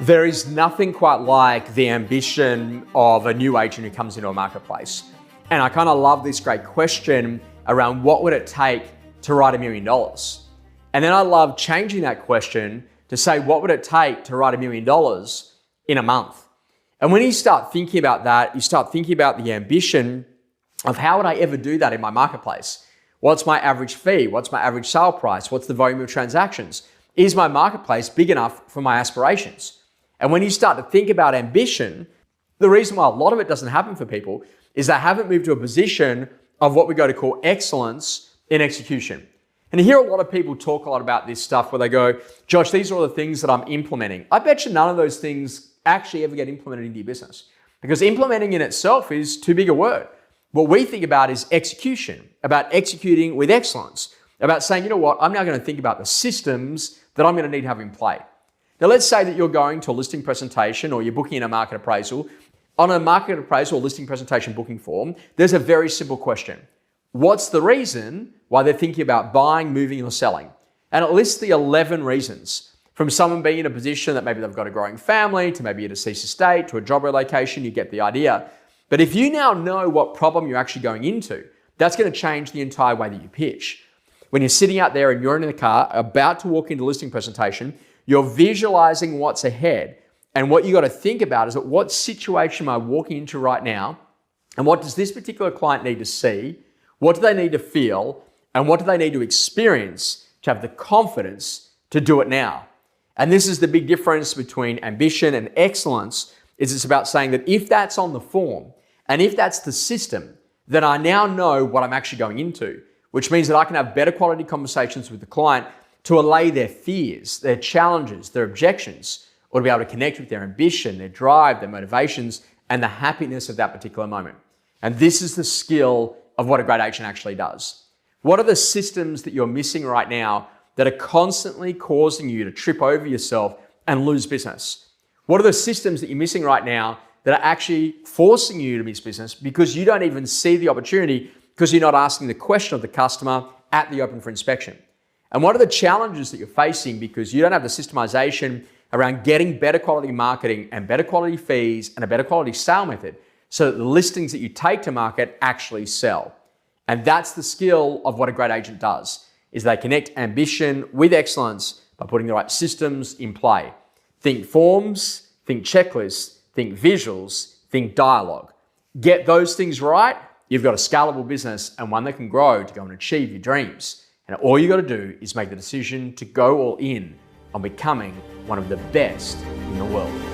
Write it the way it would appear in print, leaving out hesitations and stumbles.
There is nothing quite like the ambition of a new agent who comes into a marketplace. And I kind of love this great question around what would it take to write $1 million? And then I love changing that question to say, what would it take to write $1 million in a month? And when you start thinking about that, you start thinking about the ambition of how would I ever do that in my marketplace? What's my average fee? What's my average sale price? What's the volume of transactions? Is my marketplace big enough for my aspirations? And when you start to think about ambition, the reason why a lot of it doesn't happen for people is they haven't moved to a position of what we go to call excellence in execution. And you hear a lot of people talk a lot about this stuff where they go, Josh, these are all the things that I'm implementing. I bet you none of those things actually ever get implemented into your business because implementing in itself is too big a word. What we think about is execution, about executing with excellence, about saying, you know what, I'm now going to think about the systems that I'm going to need to have in play. Now, let's say that you're going to a listing presentation or you're booking in a market appraisal. On a market appraisal or listing presentation booking form, there's a very simple question. What's the reason why they're thinking about buying, moving, or selling? And it lists the 11 reasons. From someone being in a position that maybe they've got a growing family, to maybe a deceased estate, to a job relocation, you get the idea. But if you now know what problem you're actually going into, that's going to change the entire way that you pitch. When you're sitting out there and you're in the car, about to walk into a listing presentation, you're visualizing what's ahead. And what you got to think about is that what situation am I walking into right now? And what does this particular client need to see? What do they need to feel? And what do they need to experience to have the confidence to do it now? And this is the big difference between ambition and excellence, is it's about saying that if that's on the form and if that's the system, then I now know what I'm actually going into, which means that I can have better quality conversations with the client to allay their fears, their challenges, their objections, or to be able to connect with their ambition, their drive, their motivations, and the happiness of that particular moment. And this is the skill of what a great agent actually does. What are the systems that you're missing right now that are constantly causing you to trip over yourself and lose business? What are the systems that you're missing right now that are actually forcing you to miss business because you don't even see the opportunity because you're not asking the question of the customer at the open for inspection? And what are the challenges that you're facing because you don't have the systemization around getting better quality marketing and better quality fees and a better quality sale method so that the listings that you take to market actually sell? And that's the skill of what a great agent does, is they connect ambition with excellence by putting the right systems in play. Think forms, think checklists, think visuals, think dialogue. Get those things right, you've got a scalable business and one that can grow to go and achieve your dreams. And all you got to do is make the decision to go all in on becoming one of the best in the world.